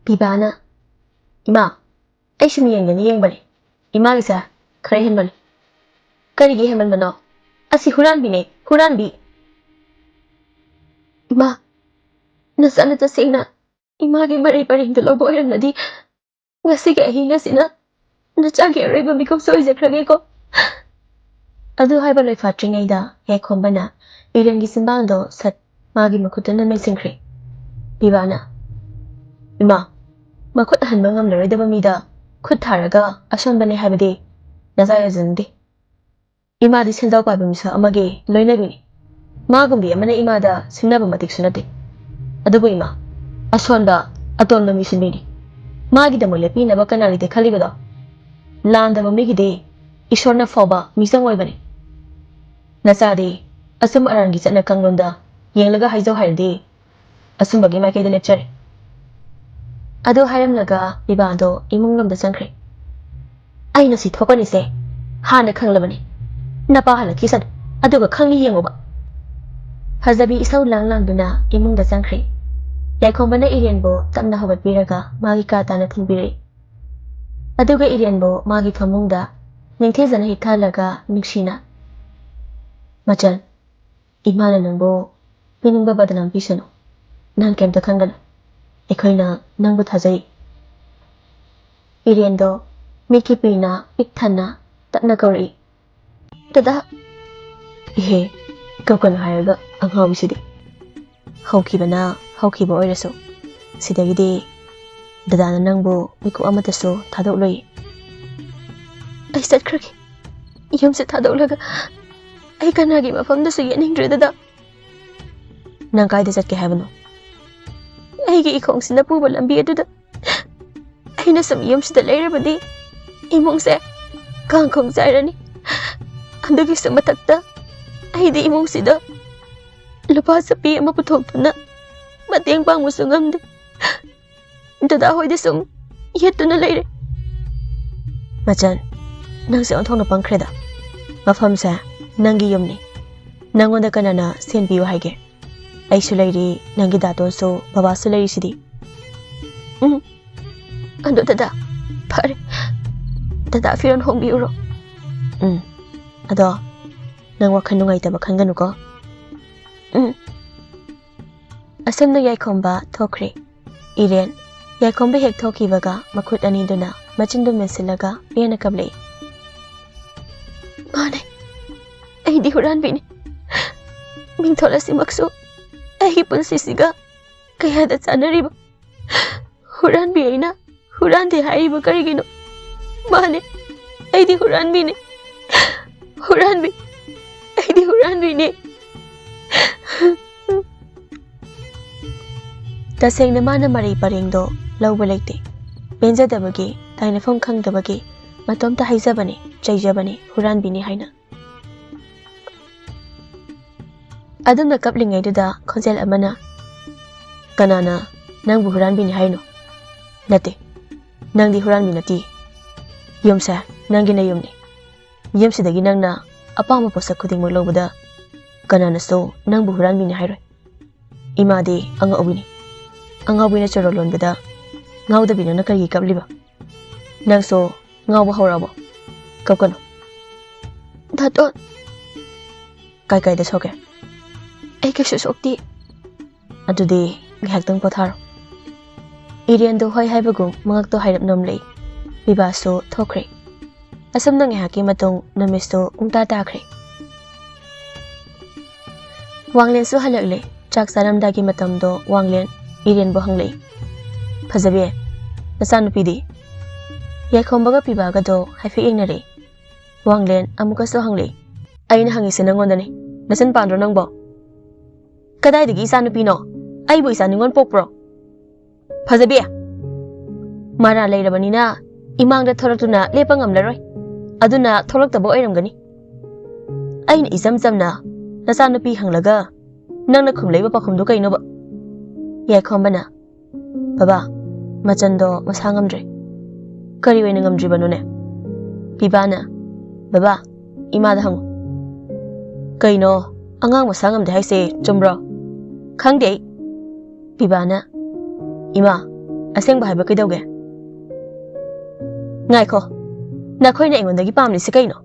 Bibana Ima Aishumi and Yangbani Imagisa Krahenman Karigi Hemanmano Asi Huran Bine Huran be Ima Nasanata Sina Imagi Mari Paring the Lobo and Nadi Wasiga Hinasina Nachaki River becomes so is a Krageko Adu Hibale Fatring Ada Yakombana Iran Gisimbando said Magi Makutan and Messinkri Bibana Ima Makut Hanbangam the Redabamida could Taraga Ashambani Habidi Nazaya Zindi Ima the Senda Babumsa Amagi Loinabi Magumbi Amana Imada Sinabamatic Sunati Adubuima Ashwanda Aton Missimini Magi the Mulepi Nabakanari de Calibado Land of a Migide Ishorna Foba Misang Webani Nasadi Asum Arangis and a Kangunda Yelaga Haizo Hardi Asumbagi Maki the lecture Ado Hiram Laga Ibando Imungam the Sankri I know sit Hopani say Hana Kanglabani Napahala Kisad Aduga Kangi Yangoba Hazabi so lang duna Imung the Sankri Yakombana Irianbo Tamna Hova Piraga Magika Tana Timbiri Aduga Irianbo Magi Famunda Nintezana Hitalaga Mixina Machan Imana Nambo Pinumba Badanam Pisano Nan came to Kangana Ekoina Nambu Tazai Iriendo Miki Pina Piktana Tatnakori Tada Ihe Kokon Hiraga Anghawi Sidi Hokibana Hokiba Oiraso Sidagidi Dadana Nambu Miku Amataso Tadoloi I said Kraki Yum said Tadolaga I can give a from the Sianing Dredada Nankai the Zaki Havano I get Kongs in the pool and be a duda I know some yums the later body Imong say Kang Kong's irony and the Gisam Matata I the Imong Sida Lupasa P. Maputopana but the young bang was sung the Dahoy the song yet to the later Machan Nang se on Tono Pancreda Mafamsa Nangi Yumni Nangonda Kanana Saint Bio Hage Isolati Nangi Daton so Babasulari City Ando Dada Pare Dada Firon Home Bureau Ado Nang Wakanungai Tabakanganuko Asam na Yaikomba Tokri Irian Yaikomba Hek Toki Vaga Makut Aniduna Machindu Mesilaga Riana Kable Mane Ay di Huran Bini Mintola si Makso Ay pun sisiga Kaya dat sana riba Huran Bina Huran di Haiba Karigino Mane Ay di Huran Bini Huran Bi Ay di Huran Bini Taseng na mana Mari Paringdo Lauba Late Benza Dabagi Taina Fong Kang Dabagi Matom ta Haizabani Jaijabani Huran Bini Haina Adum na kapling ay duda Konsel Amana Kanana Nang bu Huran Bini Haino Nati Nang di Huran Binati Yum sa Nang gina yum ni Yum si dagi nang na Apama po sa kuting maglobada Kanana so Nang bu Huran Bini Hairo Ima di Ang awini Ang awini na charolon bada Ngaw da binang nakarigikap liba Nang so Ngaw ba horabo Kapkano Daton Kay da soke Ay kasusokti Adudi Gihaktang potharo Irian do hoy haibagong Mangak to hairap namlay Bibaso Tokre Asam nang ihaki matong Namisto Ungta takre Wanglen so halagle Chak saram dagi matam do Wanglen Irian bo hanglay Pazabi Nasano pidi Yaikombaga pibaga do Haifi ignare Wanglen amuka so hanglay Ay nahangisin ng onda ni Nasan pandro nang bo Kaday digi isa no pino Ay bo isa ningon pokpro Pazabi Mara lay rabani na Imang da thorak na lepang amlaroy Aduna thorak tabo ay ramgani Ay na isam-sam na Nasano pi hanglaga Nang nakumlay ba pakumdo kayo no ba Yaikomba na Baba Machando masangamdre Kariway nangamdre ba no ne Bibana Baba Imada hango Kaino Angang masangam de haise Jumbro Kangde Bibana Ima Aseng bahai ba kaidoge ngaiko nakhoi na ingon dagi pamli se kaino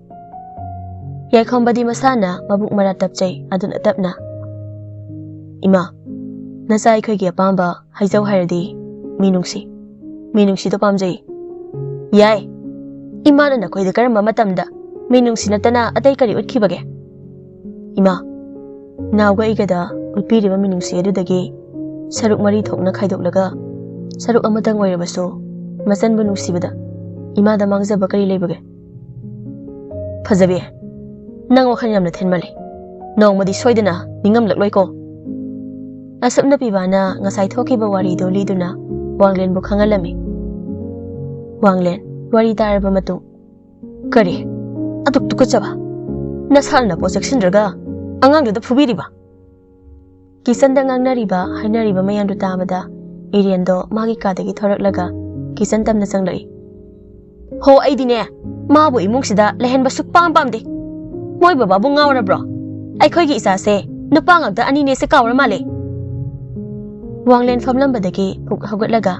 yai khombadi masana mabuk mara tapchai aduna tapna ima nasai khoi gi apamba haijau hairadi minungsi to pamjai yai imana nakhoi da karamba matamda minungsi natana atai kari utkibage ima nawga igada utpiri ba minungsi adudagi saruk mari thokna khaidok saruk amatang oirabaso masan bu nungsibada imada mangzaba kari leibage fajabe nang wakhan yamna thenmali nongmadi soidana ningam lakloi ko asapna pibana ngasai thokiba wari do liduna wanglen bu khangalami wanglen wari taraba matung kari aduk tukachaba nasalna poseksindraga angangda phubiriba kisanda ngangnariba hainariba mayandu tamada iriendo magi kadagi thoraklaga kisan tamna changlai ho aidine mabu imungsida lehenba sukpam pamde moi baba bu ngawra bro ai khoi gi isa se nupa ngakda ani ne se kawra male wanglen famlambadagi phuk hawgatlaga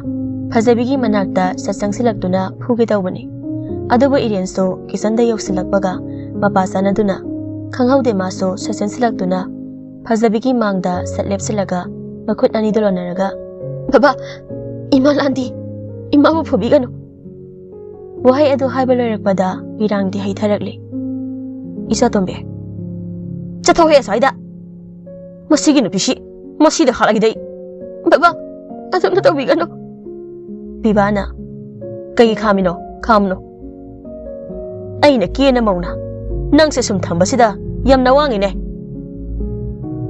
phajabigi manakta satsang silaktuna phuge tawbani adubu irienso kisanda yoksilakbaga mapasana duna khanghaude maso satsang silaktuna phajabigi mangda satlepsilaga makhut ani dolonaraga baba imalandi imabu phubiganu wahai adu haiba loirakpada birangdi haitharakle isa tombe chathohe saida masigi nupisi masida halagidai baba asumna tawbiganu bibana kai khamno aina kena mauna nangse sum thambasida yamna wangine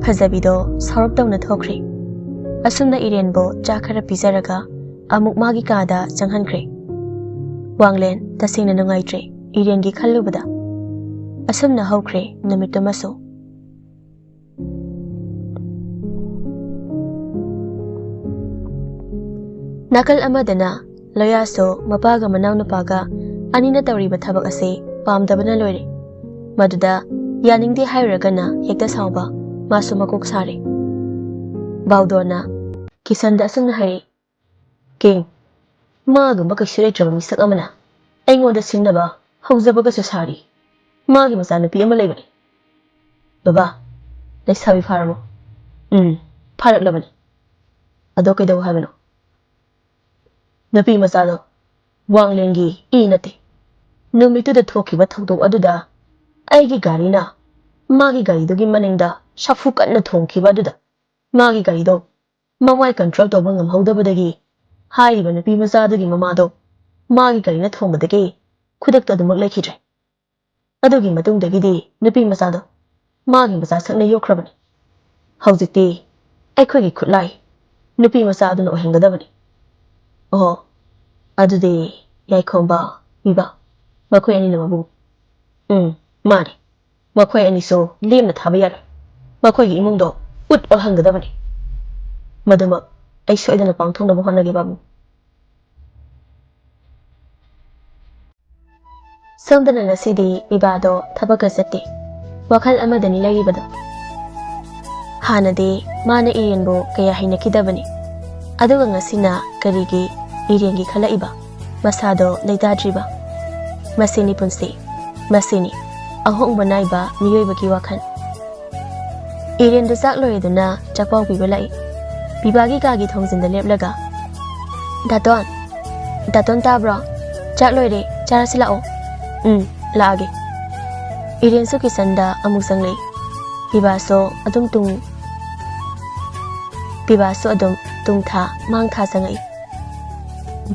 phajabido sarok tawna thokre asumna irenbo chakhara pizaraga amuk magi kada changhankre wanglen tasingna nungaitre irengi khallubada asumna hokre namitto maso nakal amadana loyaso mapaga manawnupaga anina tawriba thabak ase pamdabana loire maduda yaningde hairagana hekta sawba masu makok sare baudona kisanda asumna hari king magumba kaisure trabami sak amana aingoda singnaba haujabaga su sari magi masanupi ama leibani baba laisabi faramo faraklabani ado kaidaw habano napi masado wanglengi nate numituda thokiba thokdok aduda aigi garina magi garidogi maningda shafu kanna thongkiba aduda magi garido mawai control tawba ngamhaudabadagi hairiba napi masadugi mamado magi garina thongbadagi khudakta adumak laikhidre adugi matungdagidi napi masado magi masa sakna yokrabani haujikti aikhoigi khutlai napi masaduna ohengadabani oh adude yaikhomba biba makhoi ani namabu mani makhoi ani so lemna thaba yar makhoi gi imungdo ut ohangadabani maduma ai soidana pangthongna bohonage babu somdana ngasidi bibado thabaka satti wakhal amadani lairibado hanade mana irenbo kaya hainakidabani aduga ngasina karigi irengi khalaiba masado leidadriba masini punsi masini ahongba naiba miyoibaki wakhan irendu sak loreduna chakpaw biba lai bibagi kagi thongjinda leplaga daton tabro chak loire charasilao laage iren su kisanda amuk sanglei bibaso adum tung tha mang tha sangai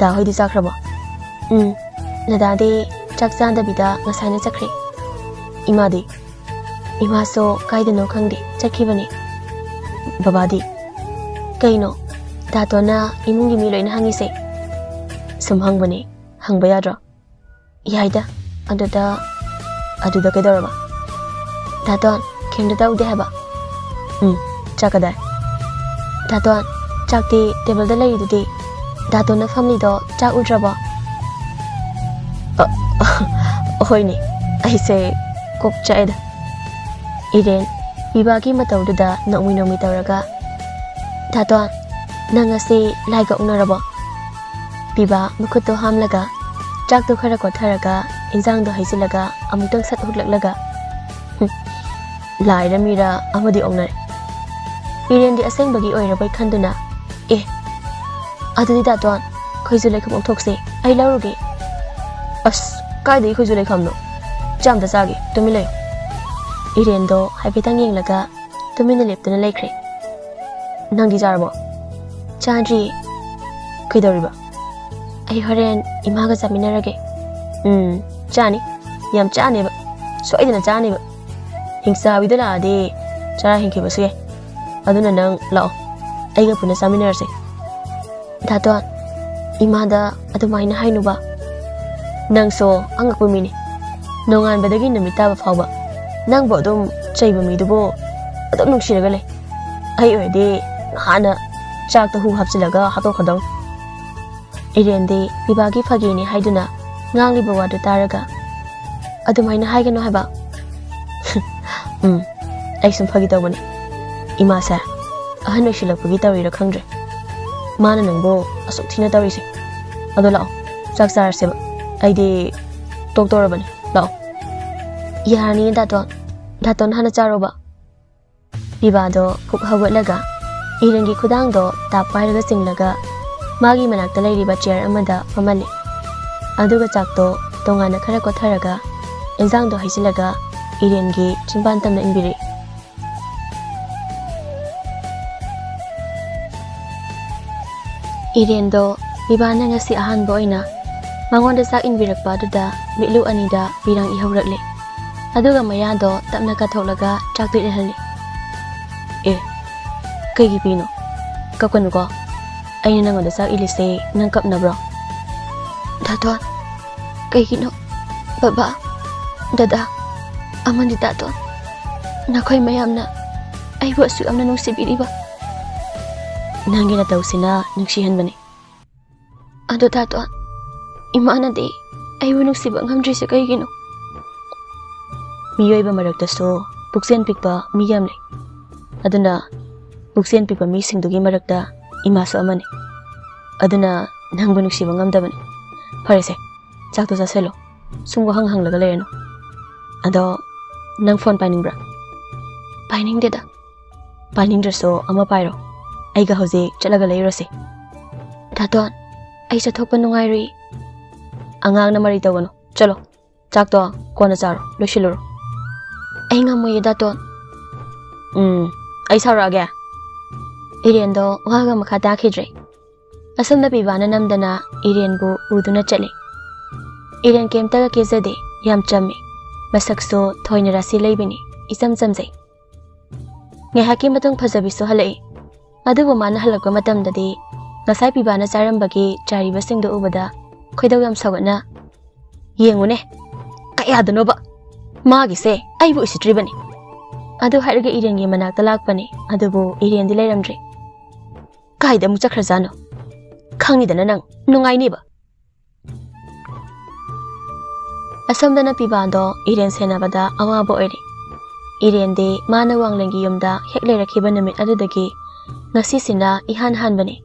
da hoidi sakrabo nadade chakchanda bida ngasaina chakre imaso kaidano khangde chakhibani babadi kaino datona imungi mi loina hangise sumhangbani hangba yadro yaida aduda kedoraba daton kemda daude haba chakada daton chakti table da lai dudi datona family do chak udraba hoini aise kok chaida iren bibagi matawduda nomi tawraga daton nangasi laiga unarabo Piba mukutto hamlaga chakto khara kotharaga injang do haisilaga amutang sat huklaklaga laira mira amadi ongnare Iren di aseng bagi oirabai khanduna adudi daton khoizu lekham okthokse ai lauruge as kaidai khoizu lekham no chamda sage tumi leyo Iren do haibetang yenglaga tumina leptuna lekhre nangdi jarbo chandri kaidoriba ai horen imaga jaminarage chani yam chane ba soidana chane ba hingsa bidula ade chara hingke basuye aduna nang lao aiga puna jaminarse daton imada adumaina hainuba nangso angakpu mini nongan badagi namita ba fawba nangbo dum chaiba midubo adum nungsiraga le ai oide hana chakta hu hapsilaga hato khadang Irende bibagi phagini haiduna ngangli bawadu taraga adumaina haigano haba ai sum phagi tawbani ima sa ahano shilapagi tawira khangre mana nangbo asuk thina tawise ado lao chak sarse ba aidi doctor bani lao yani daton hana charoba bibado phuk hawatlaga irengi khudang do tapairaga singlaga magi manakta lairiba chair amada famali aduga chakto tongana khara kotharaga enjang do haisilaga irengi chimban tamna inbiri Irendo bibana ngasi ahan boina mangonda sak inbirakpa duda mitlu anida birang ihawrakle aduga mayado tapna katholaga chakti rehali kaigi pino kakonugo aina nangonda sak ilise nang kapnabro daton kaigino baba dada amandi daton nakhoi mayamna aibu asu amna nungsibiriba nangina tausina nungsihanbani ado daton imana de aibu nungsiba ngamdrise kaigino miyoiba maraktaso buksen pikpa miyamle aduna buksen pikpa mi singdugi marakta imaso amani aduna nangbu nungsiba ngamdabani farese chakto jaselo sungbo hanglaga lereno ado nang phone painingbra painingdeda painingdraso ama pairo aiga hoje chalaga leirose daton ai chathokpa nungairi angang na mari tawano chalo chakto kona charo loshiloro ai ngamoy daton ai sarage irendo waga makata khidre asam na bibana namdana irenbu uduna chale iren kemta ke zade yam chame masakso thoina rasi leibini isam samjai nge hakim batang phajabiso halai adubu mana halakwa matamdadi ngasai bibana charambagi chariba singdo ubada khoidaw yam sawna yengune kayadanoba magi se aibu isitribani adu hairga irengi manakta lakpani adubu irendi leiramdre kaida mu chakhrajano khangidana nang nungaini ba asamdana pibando iren senabada awabo eri irende mana wanglengi yumda heklerakhiba namit adudagi ngasisina ihan hanbani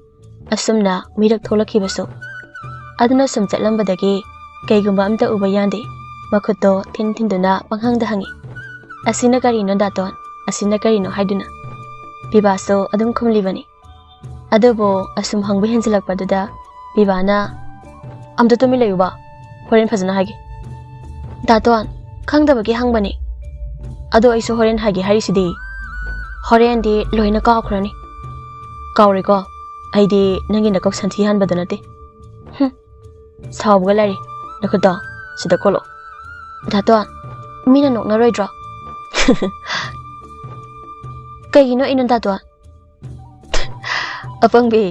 asumna mirak tholakhibaso aduna sum chatlambadagi kaigumba amta uba yande makhuto tinduna panghangda hangi asina karino daton asina karino haiduna pibaso adum khumlibani adobo asum hangbu henjilakpaduda pibana amda tumi layuba horen phajana hage daton khangdabagi hangbani ado aiso horen hage harisidi horen di loina kawkhrani kawriko aidi nangi nakok santhi hanbadanate sawbga lari nakhuda sida kolo daton mina nokna roidro kaigino ina daton apangbi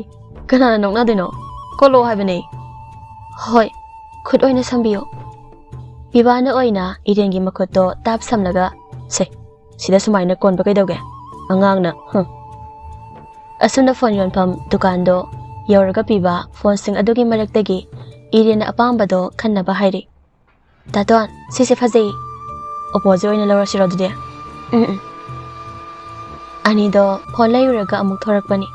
kanana nokna dino kolo haibane hoi khut oina sambiyo bibana oina irengi makhoto tap samlaga se sida sumaina kon ba kaidawge angangna asuna phone yonpham dukando yauraga piba phone sing adugi maraktagi irena apambado khannaba hairi daton sise phajei opoje oina lawrasi rodude ani do phone layuraga amuk thorakpani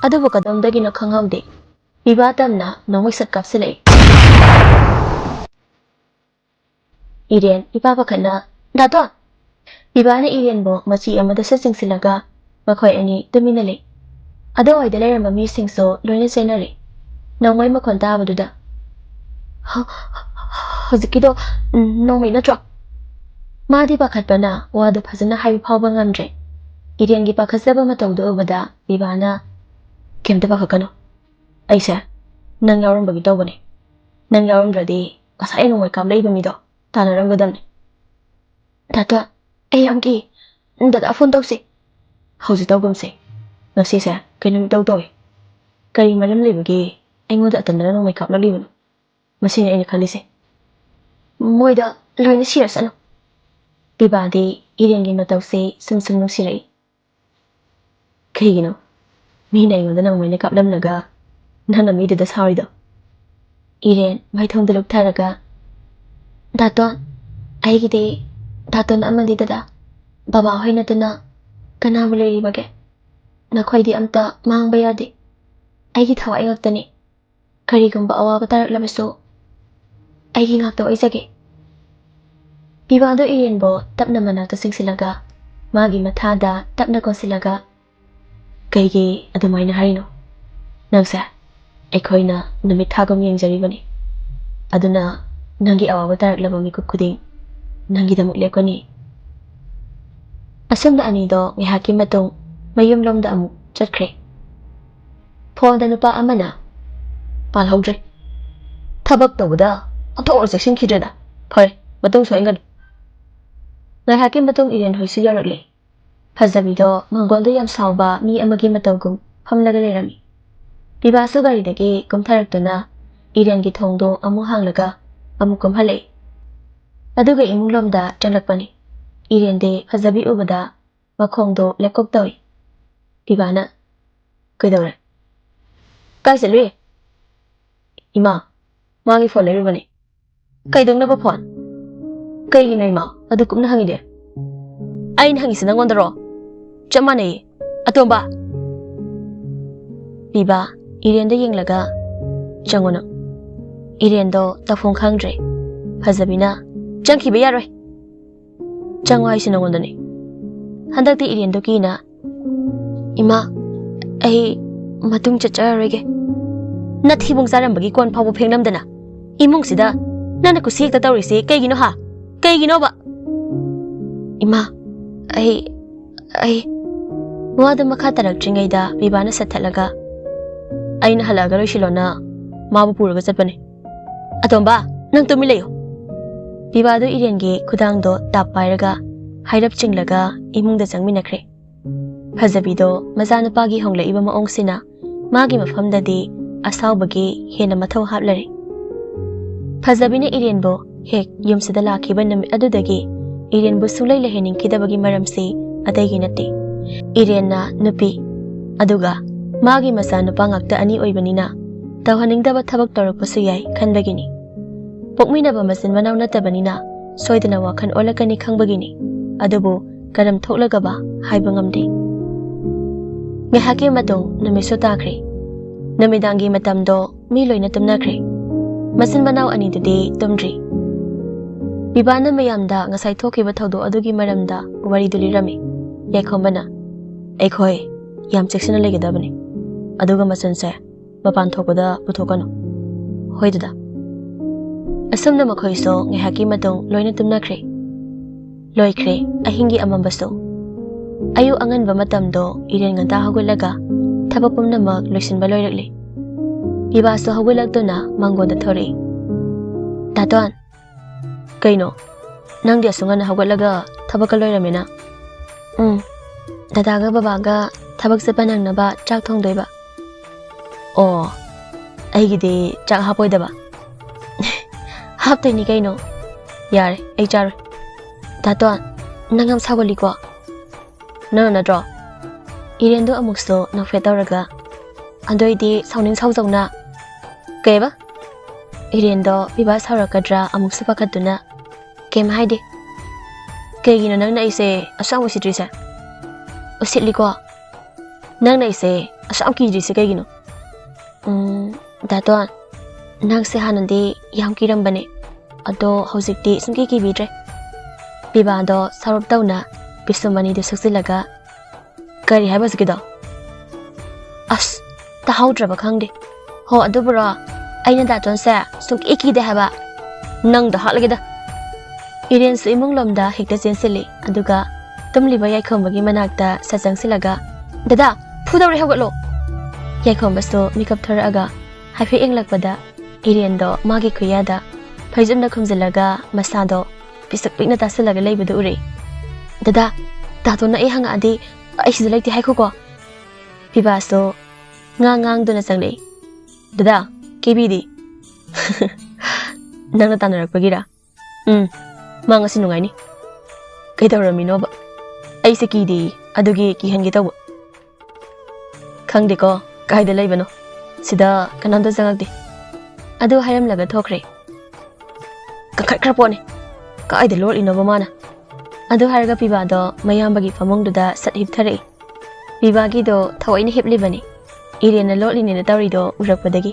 adubu kadamdagi na khangaude Biba tamna nongwai sat kapsilai. Irian ipa pakana dato. Biba na Irian bo machi amada sa singsilaga makhoi ani tuminali. Ado ay dalay mami singso loina senari. Nongwai makhon tabaduda. Hazikido nongwai na tro. Madi pakatpana wado phazana hai phawba ngamdre. Irian gi pakhasaba matawdo obada Biba na kemta pakhakano. Aisa nang yawram bagi tawbani. Nang yawram dradi kasai nongwai kam leiba mido. Tana ramgadamni. Tata ay amki dada phone tawsi. Hausi tawgamsi. Ngasi sa kainong tawtoy. Kari maram leibagi ay ngoda atandara nongwai kam laglibano. Masina ay nakalisi. Moida loina serious ano. Biba di Irian gi matawsi sumsum nung sirai. Kaigino. Mina ay ngoda nongwai na kaplam naga nana mida da saurido. Irian may thong dalog taraga. Dato ay gidi dato na amandi dada. Baba hoy na tuna kanamulay bage. Nakoy di amta mang bayadi. Ay gitawa ay ngagtani. Karigamba awa patarak labaso. Ay gingaktaw ay sage. Biba do Irian bo tap na managtasing silaga. Magi matada tap na kon silaga. Kaigi adumay na harino. Nagsa ay koy na namitagom yung jaribani. Aduna nangi awa patarak labang mikot kuding. Nangi damok leko ni. Asam na anido may hakim matong mayumlom da amuk chatkre. Phone da nupa amana. Palhawdre. Tabak tawda. Ato or section kidada. Pare, matong so ingad. Ngay hakim matong Irian hoy suyarakle. Pazabido manggoldo yam sawba mi amagi matawgum hamlaga rami. Biba so gari dagi kumtarak na Irian gi thongdo amuk hanglaga amuk kumhalay. Aduga imunglom da changlakpani. Irian de pazabi ubada makhongdo lepkop tawi. Biba na kaidawre. Kaisa lui. Ima, magi phone lari bani. Kaidong na ba phone? Kaigi na ima, adu kum na hangide. Ain hangisi nang ondaro. Chamane, atomba. Biba, Irian de yenglaga changona. Irian do tafong khangdre. Phazabina, changki ba yaroi. Changwai sinang ondani. Handakti Irian do kina. Ima, ay matung chacharege. Nathibong sarambagi kon phawo phengnamdana. Imung sida nana kusik ta tawrisi kaigino ha. Kaigino ba? Ima, ay wada makha tarakdringai da Bibana satthalaga. Aina halaga roi silona mabu puraga chatpani. Atomba, nang tumilayo. Bibado Irian gi khudangdo tapairaga hairap chinglaga imungda changminakre. Phazabido majanupagi honglaiba maongsina magi mafamdadi asawbagi hena mathau haplare. Phazabina Irian bo hek yumsida lakhiba nami adudagi Irian bo sulai lehening kidabagi maramsi ataygi natti. Irian na nupi aduga magi masanupa ngakta ani oibanina tawhaningdaba thabak tawrakpasu yai khanbagini. Pokminaba masin manaw natabanina soidana wakhan olakani khangbagini. Adubu karam thoklagaba haiba ngamde. Ngahaki matong namiso takre. Namidangi matamdo mi loina tumnakre. Masin manaw ani dudi tumdri. Bibana mayamda ngasai thokiba thawdo adugi maramda wari dulirami. Yakhombana aikhoi yam cheksina legedabani. Aduga masanse mapan thokpada puthokano. Hoiduda. Asumna makhoiso ngahaki matong loina tumnakre. Loikre ahingi amambaso. Ayu anganba matamdo Irian nganta hagulaga thabapum namak loisinba loirakle. Bibaso hagulagtuna manggonda thori. Taton. Kaino. Nangdi asungan hagulaga thabaka loiramena. Dadaga babaga thabak sapanang naba chak thongdoiba. Oh. Aigidi chak hapoidaba. Haptoini kaino. Yare, ai char. Taton. Nangam sawaliko. No na draw. Irian do amukso na fetawraga. Andoi di sauning sauzongna. Keba? Irian do biba saurakadra amukso pakatuna. Kem haide. Kaigino nang naise asang usitrisa. Usitliko. Nang naise asang kijrise kaigino. Daton, nang se hanandi yam kirambane. Ado hojikti sungki kibidre. Biba do sarop tawna bisumani de suksilaga kari haiba sikido. As, tahawdraba khangde. Ho adubura aina daton sa sungki kide haba. Nang da halagida. Irian su imong lomda hekta jensili aduga tumliba yaikhomagi manakta sajang silaga. Dada, phudawre hawgatlo. Yaikhombasu mikap tharaga haife englakpada Irian do magi khuyada Phajumna khumjilaga masado pisak pikna tasalaga leibadu ure. Dada, datona e hanga adi aisi laiti haiko ko. Pibaso ngang duna sangle. Dada, kebidi. Nangna tanarakpagira. Manga sinungai ni. Kaitawramino ba. Aise kidi adugi kihangi tawba. Khangde ko kaida leibano. Sida kanamda jangakdi. Adu haramlaga thokre. Kakhat krapone. Kaida lord inoba mana. Adu haraga piba do mayambagi famongduda sat hipthare. Pibagi do thawaini hiplibani. Irian na lord linina tawri do urakpadagi.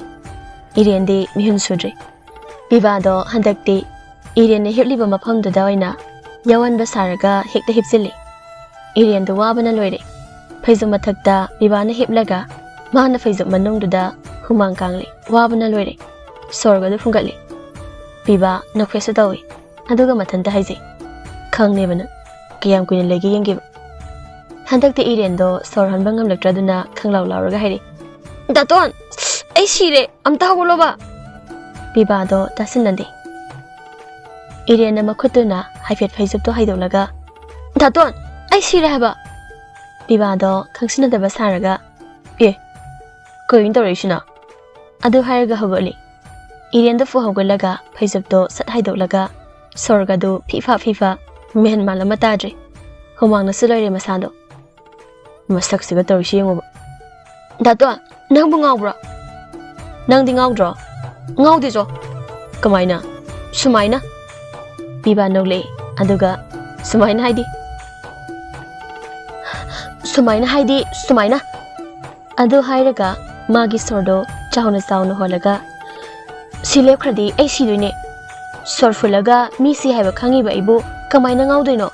Irian di mihun sudre. Piba do handakti Irian na hipliba mafamduda oina yawan basaraga hekta hipsili. Irian do wabana loire. Phaizu mathakta piba na hiplaga mana phaizu manungduda humang kangli wabana loire. Sorga do fungatli. Piba nakwesu tawi aduga mathanta haiji khangne bana kiyam kuina legi yengi handakte Irian do sorhan bangam laktraduna khanglaw lawraga hairi daton ai sire amta hawloba Piba do tasinandi Irian na makhutuna haifet phaisup to haidolaga daton ai sire haba Piba do khangsina da basaraga e koin torishina adu hairaga hawali Irian da fuhawgalaga phaisup to sat haidolaga sorga do fifa men malama tadre humang na suloire masado masak siga torishi ngoba dato nang bungawbra nang di ngawdro ngawdi jo kamaina sumaina Piba nogle aduga sumaina haidi adu hairaga magi sordo chawna chawna holaga silep khradi ai sidoine Sorfulaga misi haiba khangiba ibu kamaina ngawdoino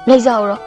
laizauro